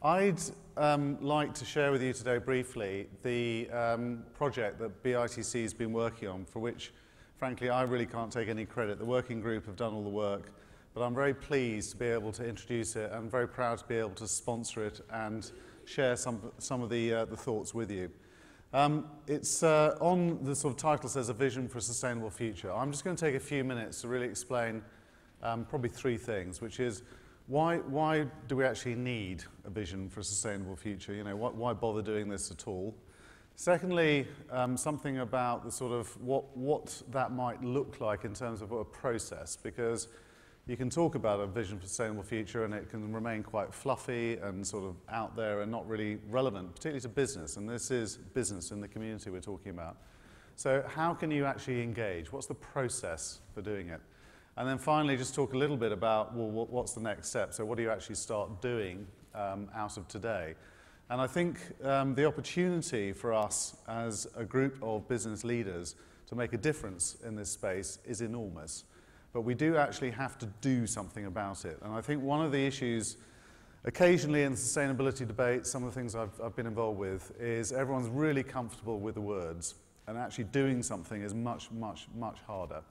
I'd like to share with you today briefly the project that BITC has been working on, for which, frankly, I really can't take any credit. The working group have done all the work, but I'm very pleased to be able to introduce it. I'm very proud to be able to sponsor it and share some of the thoughts with you. It's on the sort of title says, A Vision for a Sustainable Future. I'm just going to take a few minutes to really explain probably three things, which is why do we actually need a vision for a sustainable future? You know, why bother doing this at all? Secondly, something about the sort of what that might look like in terms of a process, because you can talk about a vision for a sustainable future and it can remain quite fluffy and sort of out there and not really relevant, particularly to business, and this is business in the community we're talking about. So how can you actually engage? What's the process for doing it? And then finally, just talk a little bit about, well, what's the next step? So what do you actually start doing out of today? And I think the opportunity for us as a group of business leaders to make a difference in this space is enormous. But we do actually have to do something about it. And I think one of the issues occasionally in the sustainability debate, some of the things I've been involved with, is everyone's really comfortable with the words, and actually doing something is much, much, much harder.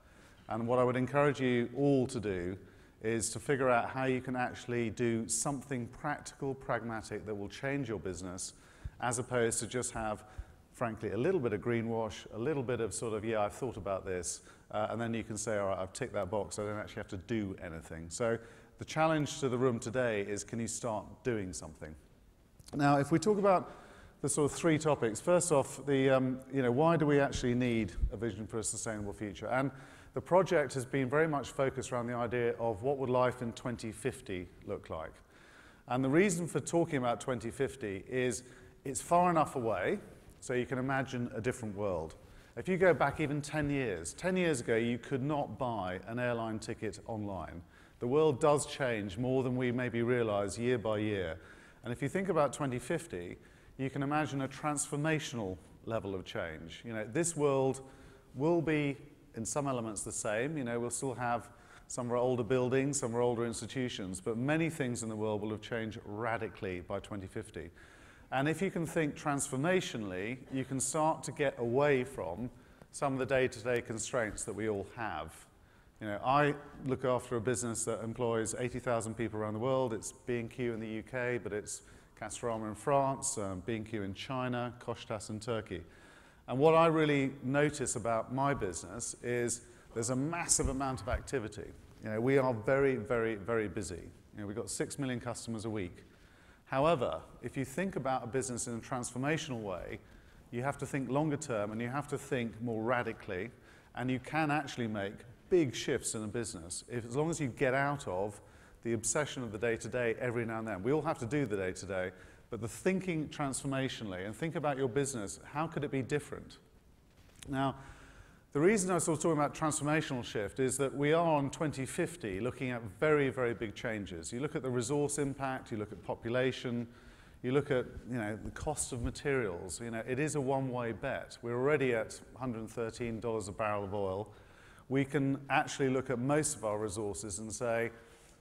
And what I would encourage you all to do is to figure out how you can actually do something practical, pragmatic that will change your business, as opposed to just have, frankly, a little bit of greenwash, a little bit of sort of, yeah, I've thought about this, and then you can say, all right, I've ticked that box, I don't actually have to do anything. So the challenge to the room today is, can you start doing something? Now, if we talk about the sort of three topics, first off, why do we actually need a vision for a sustainable future? And the project has been very much focused around the idea of what would life in 2050 look like. And the reason for talking about 2050 is it's far enough away so you can imagine a different world. If you go back even 10 years ago you could not buy an airline ticket online. The world does change more than we maybe realize year by year. And if you think about 2050, you can imagine a transformational level of change. You know, this world will be in some elements the same. You know, we'll still have some of our older buildings, some of our older institutions, but many things in the world will have changed radically by 2050. And if you can think transformationally, you can start to get away from some of the day-to-day constraints that we all have. You know, I look after a business that employs 80,000 people around the world. It's B&Q in the UK, but it's Castorama in France, B&Q in China, Koçtaş in Turkey. And what I really notice about my business is there's a massive amount of activity. You know, we are very, very, very busy. You know, we've got 6 million customers a week. However, if you think about a business in a transformational way, you have to think longer term and you have to think more radically, and you can actually make big shifts in a business as long as you get out of the obsession of the day-to-day every now and then. We all have to do the day-to-day. But the thinking transformationally, and think about your business, how could it be different? Now, the reason I was sort of talking about transformational shift is that we are on 2050 looking at very, very big changes. You look at the resource impact, you look at population, you look at, you know, the cost of materials. You know, it is a one-way bet. We're already at $113 a barrel of oil. We can actually look at most of our resources and say,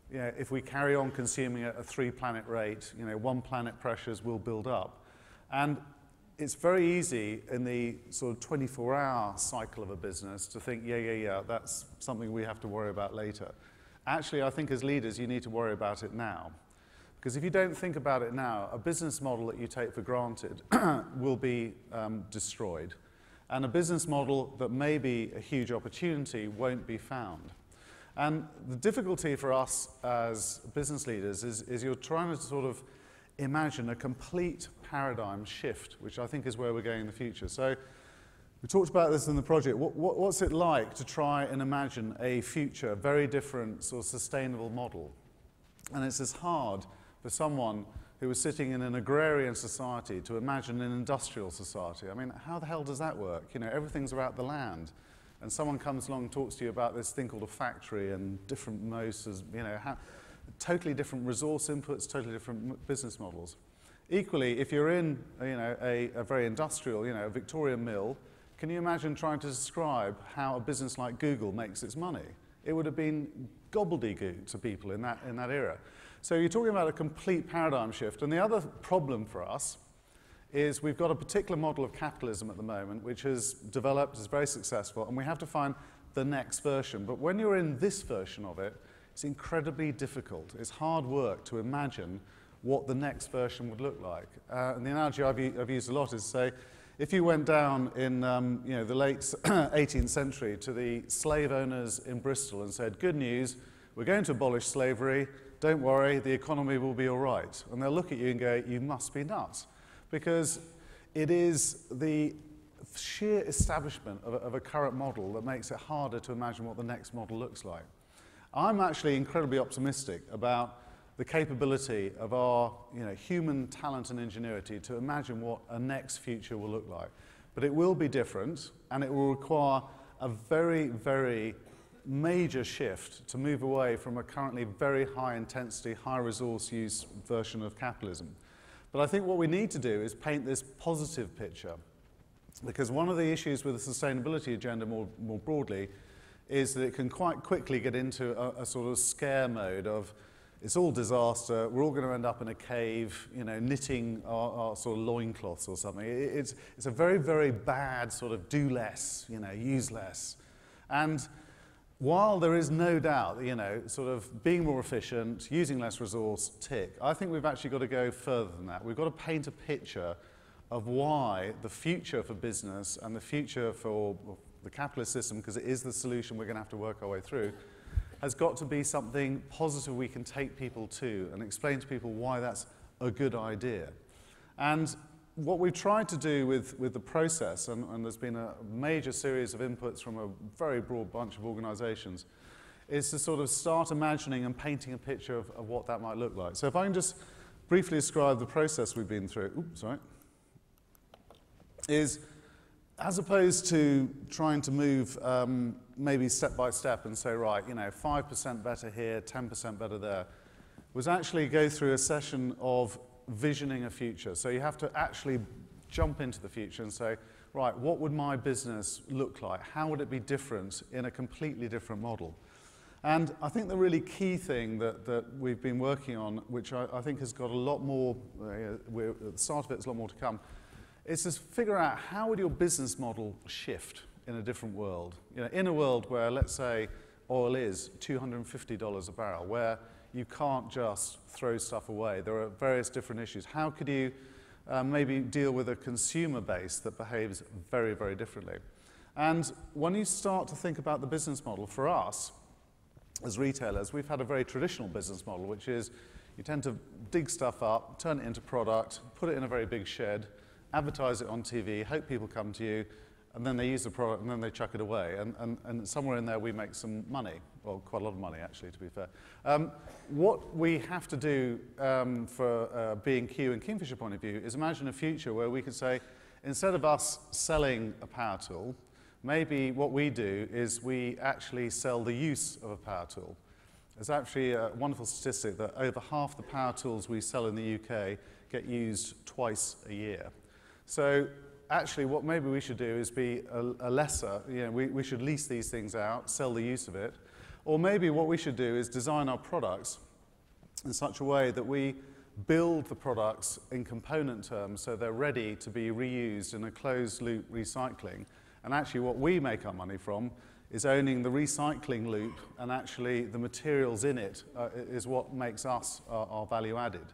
you know, if we carry on consuming at a 3-planet rate, you know, 1 planet pressures will build up. And it's very easy in the sort of 24-hour cycle of a business to think, yeah, that's something we have to worry about later. Actually, I think as leaders, you need to worry about it now. Because if you don't think about it now, a business model that you take for granted will be destroyed. And a business model that may be a huge opportunity won't be found. And the difficulty for us as business leaders is you're trying to sort of imagine a complete paradigm shift, which I think is where we're going in the future. So we talked about this in the project. What's it like to try and imagine a future, very different sort of sustainable model? And it's as hard for someone who was sitting in an agrarian society to imagine an industrial society. I mean, how the hell does that work? You know, everything's about the land. And someone comes along and talks to you about this thing called a factory and different modes, you know, totally different resource inputs, totally different business models. Equally, if you're in, you know, a very industrial, you know, a Victorian mill, can you imagine trying to describe how a business like Google makes its money? It would have been gobbledygook to people in that era. So you're talking about a complete paradigm shift. And the other problem for us is we've got a particular model of capitalism at the moment which has developed, is very successful, and we have to find the next version. But when you're in this version of it, it's incredibly difficult. It's hard work to imagine what the next version would look like. And the analogy I've used a lot is to say, if you went down in the late 18th century to the slave owners in Bristol and said, good news, we're going to abolish slavery, don't worry, the economy will be all right. And they'll look at you and go, you must be nuts. Because it is the sheer establishment of a current model that makes it harder to imagine what the next model looks like. I'm actually incredibly optimistic about the capability of our human talent and ingenuity to imagine what a next future will look like. But it will be different, and it will require a very, very major shift to move away from a currently very high intensity, high resource use version of capitalism. But I think what we need to do is paint this positive picture, because one of the issues with the sustainability agenda more broadly is that it can quite quickly get into a sort of scare mode of it's all disaster, we're all going to end up in a cave, knitting our sort of loincloths or something. It's a very, very bad sort of do less, use less. And while there is no doubt, sort of being more efficient, using less resource, tick, I think we've actually got to go further than that. We've got to paint a picture of why the future for business and the future for the capitalist system, because it is the solution we're going to have to work our way through, has got to be something positive we can take people to and explain to people why that's a good idea. And what we've tried to do with the process, and there's been a major series of inputs from a very broad bunch of organizations, is to sort of start imagining and painting a picture of what that might look like. So if I can just briefly describe the process we've been through, is as opposed to trying to move maybe step by step and say, right, 5% better here, 10% better there, was actually go through a session of visioning a future. So you have to actually jump into the future and say, right, what would my business look like? How would it be different in a completely different model? And I think the really key thing that we've been working on, which I think has got a lot more, at the start of it, there's a lot more to come, is to figure out how would your business model shift in a different world. In a world where, let's say, oil is $250 a barrel, where you can't just throw stuff away. There are various different issues. How could you maybe deal with a consumer base that behaves very, very differently? And when you start to think about the business model, for us, as retailers, we've had a very traditional business model, which is you tend to dig stuff up, turn it into product, put it in a very big shed, advertise it on TV, hope people come to you, and then they use the product and then they chuck it away. And somewhere in there we make some money, well, quite a lot of money actually, to be fair. What we have to do for B&Q and Kingfisher point of view is imagine a future where we could say, instead of us selling a power tool, maybe what we do is we actually sell the use of a power tool. There's actually a wonderful statistic that over half the power tools we sell in the UK get used twice a year. So actually what maybe we should do is be a lesser, we should lease these things out, sell the use of it, or maybe what we should do is design our products in such a way that we build the products in component terms so they're ready to be reused in a closed loop recycling. And actually what we make our money from is owning the recycling loop, and actually the materials in it is what makes us our value added.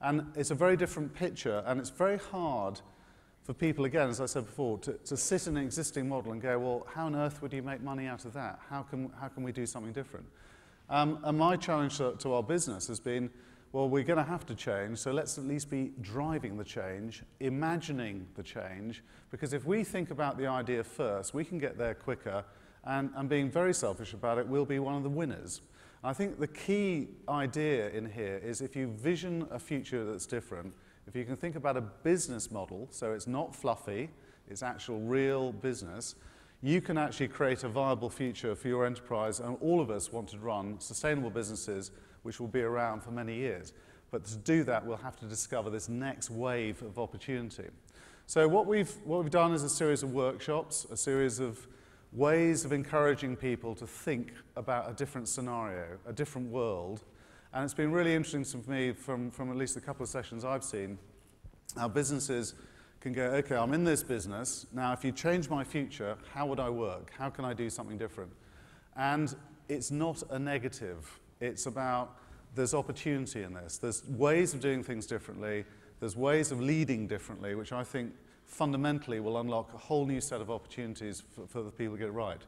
And it's a very different picture, and it's very hard for people, again, as I said before, to sit in an existing model and go, well, how on earth would you make money out of that? How can we do something different? And my challenge to our business has been, well, we're going to have to change, so let's at least be driving the change, imagining the change, because if we think about the idea first, we can get there quicker, and being very selfish about it, we'll be one of the winners. I think the key idea in here is if you vision a future that's different, if you can think about a business model, so it's not fluffy, it's actual real business, you can actually create a viable future for your enterprise, and all of us want to run sustainable businesses which will be around for many years. But to do that, we'll have to discover this next wave of opportunity. So what we've done is a series of workshops, a series of ways of encouraging people to think about a different scenario, a different world, And it's been really interesting for me from at least a couple of sessions I've seen, how businesses can go, okay, I'm in this business, now if you change my future, how would I work? How can I do something different? And it's not a negative. It's about, there's opportunity in this. There's ways of doing things differently. There's ways of leading differently, which I think fundamentally will unlock a whole new set of opportunities for the people to get it right.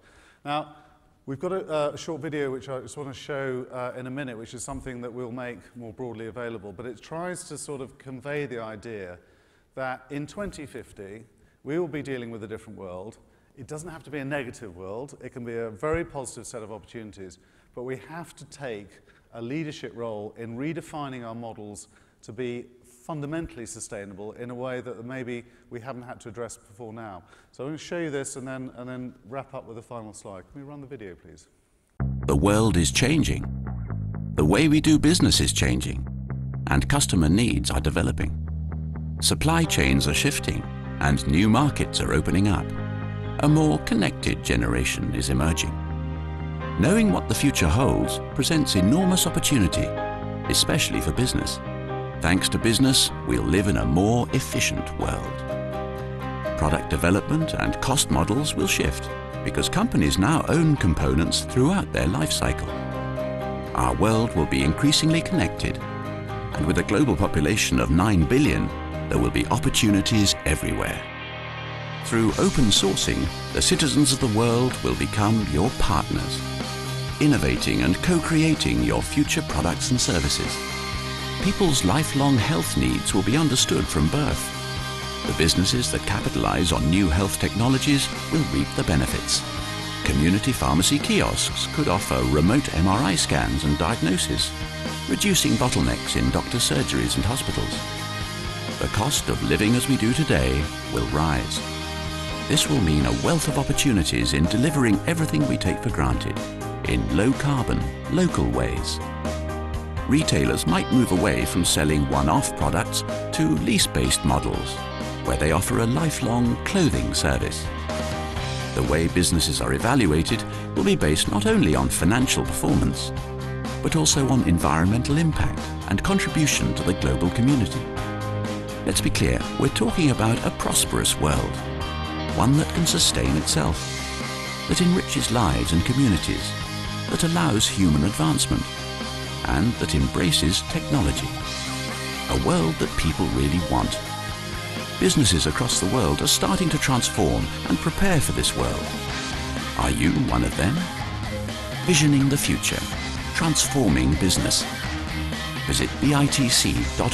Now, we've got a short video which I just want to show in a minute, which is something that we'll make more broadly available, but it tries to sort of convey the idea that in 2050, we will be dealing with a different world. It doesn't have to be a negative world. It can be a very positive set of opportunities, but we have to take a leadership role in redefining our models to be fundamentally sustainable in a way that maybe we haven't had to address before now. So I'm going to show you this and then wrap up with a final slide. Can we run the video, please? The world is changing. The way we do business is changing, and customer needs are developing. Supply chains are shifting, and new markets are opening up. A more connected generation is emerging. Knowing what the future holds presents enormous opportunity, especially for business. Thanks to business, we'll live in a more efficient world. Product development and cost models will shift because companies now own components throughout their life cycle. Our world will be increasingly connected, and with a global population of 9 billion, there will be opportunities everywhere. Through open sourcing, the citizens of the world will become your partners, innovating and co-creating your future products and services. People's lifelong health needs will be understood from birth. The businesses that capitalize on new health technologies will reap the benefits. Community pharmacy kiosks could offer remote MRI scans and diagnosis, reducing bottlenecks in doctor surgeries and hospitals. The cost of living as we do today will rise. This will mean a wealth of opportunities in delivering everything we take for granted in low-carbon, local ways. Retailers might move away from selling one-off products to lease-based models, where they offer a lifelong clothing service. The way businesses are evaluated will be based not only on financial performance, but also on environmental impact and contribution to the global community. Let's be clear, we're talking about a prosperous world, one that can sustain itself, that enriches lives and communities, that allows human advancement, and that embraces technology. A world that people really want. Businesses across the world are starting to transform and prepare for this world. Are you one of them? Visioning the future, transforming business. Visit bitc.org.uk.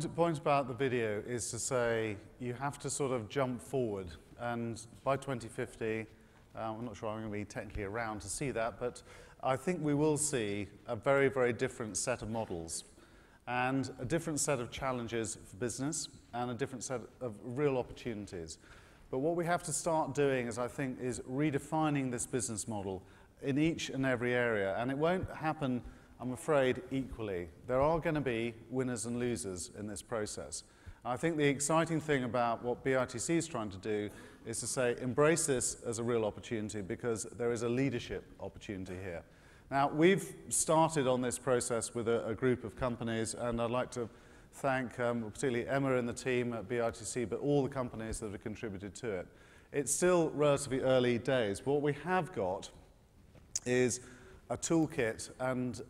The point about the video is to say you have to sort of jump forward, and by 2050, I'm not sure I'm going to be technically around to see that, but I think we will see a very, very different set of models and a different set of challenges for business and a different set of real opportunities. But what we have to start doing is, I think, is redefining this business model in each and every area, and it won't happen, I'm afraid, equally. There are going to be winners and losers in this process. I think the exciting thing about what BITC is trying to do is to say, embrace this as a real opportunity because there is a leadership opportunity here. Now, we've started on this process with a group of companies, and I'd like to thank particularly Emma and the team at BITC, but all the companies that have contributed to it. It's still relatively early days, but what we have got is a toolkit and,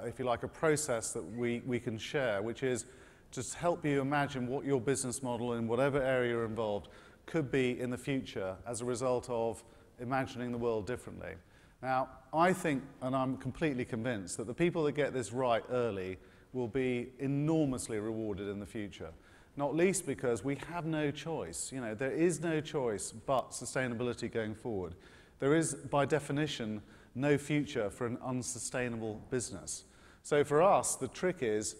if you like, a process that we can share, which is just help you imagine what your business model in whatever area you're involved could be in the future as a result of imagining the world differently. Now, I think, and I'm completely convinced, that the people that get this right early will be enormously rewarded in the future, not least because we have no choice. You know, there is no choice but sustainability going forward. There is, by definition, no future for an unsustainable business. So for us, the trick is,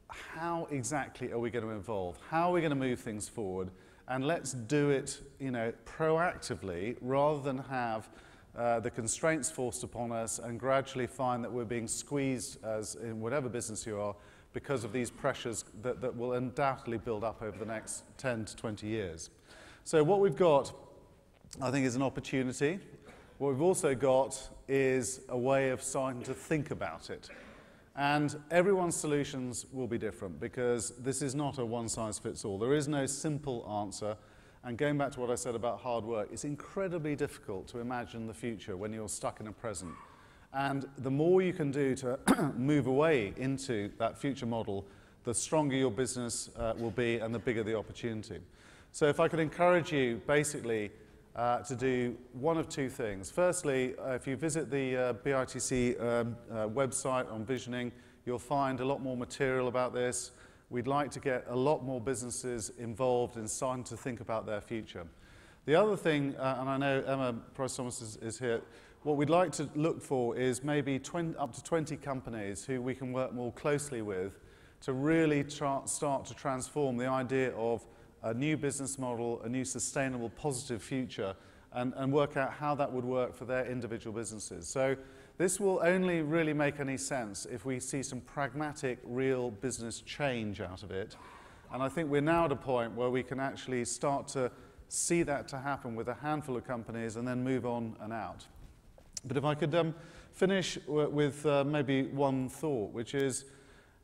how exactly are we going to evolve? How are we going to move things forward? And let's do it, you know, proactively, rather than have the constraints forced upon us, and gradually find that we're being squeezed, as in whatever business you are, because of these pressures that will undoubtedly build up over the next 10 to 20 years. So what we've got, I think, is an opportunity. What we've also got is a way of starting to think about it. And everyone's solutions will be different, because this is not a one-size-fits-all. There is no simple answer. And going back to what I said about hard work, it's incredibly difficult to imagine the future when you're stuck in a present. And the more you can do to move away into that future model, the stronger your business will be and the bigger the opportunity. So if I could encourage you basically to do one of two things. Firstly, if you visit the BITC website on visioning, you'll find a lot more material about this. We'd like to get a lot more businesses involved in starting to think about their future. The other thing, and I know Emma Price-Thomas is here, what we'd like to look for is maybe up to 20 companies who we can work more closely with to really start to transform the idea of a new business model, a new sustainable, positive future, and work out how that would work for their individual businesses. So this will only really make any sense if we see some pragmatic, real business change out of it. And I think we're now at a point where we can actually start to see that to happen with a handful of companies and then move on and out. But if I could finish with maybe one thought, which is,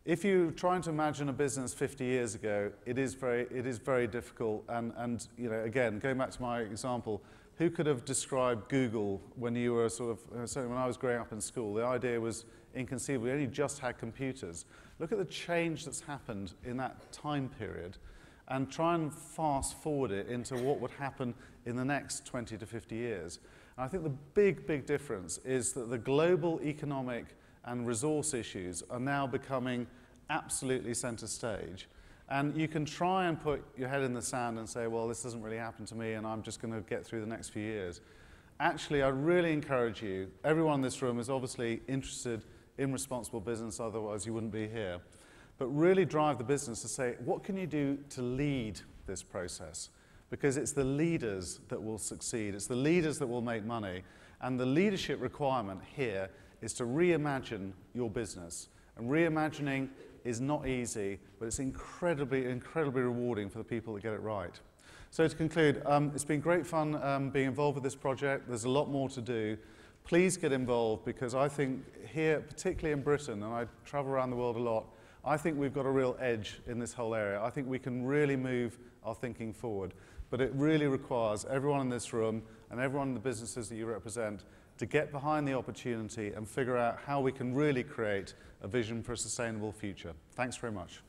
if you're trying to imagine a business 50 years ago, it is very difficult. And you know, again, going back to my example, who could have described Google when you were certainly when I was growing up in school? The idea was inconceivable. We only just had computers. Look at the change that's happened in that time period, and try and fast forward it into what would happen in the next 20 to 50 years. And I think the big difference is that the global economic and resource issues are now becoming absolutely center stage. And you can try and put your head in the sand and say, well, this doesn't really happen to me and I'm just going to get through the next few years. Actually, I really encourage you, everyone in this room is obviously interested in responsible business, otherwise you wouldn't be here. But really drive the business to say, what can you do to lead this process? Because it's the leaders that will succeed. It's the leaders that will make money. And the leadership requirement here is to reimagine your business. And reimagining is not easy, but it's incredibly rewarding for the people that get it right. So to conclude, it's been great fun being involved with this project. There's a lot more to do. Please get involved, because I think here, particularly in Britain, and I travel around the world a lot, I think we've got a real edge in this whole area. I think we can really move our thinking forward. But it really requires everyone in this room and everyone in the businesses that you represent to get behind the opportunity and figure out how we can really create a vision for a sustainable future. Thanks very much.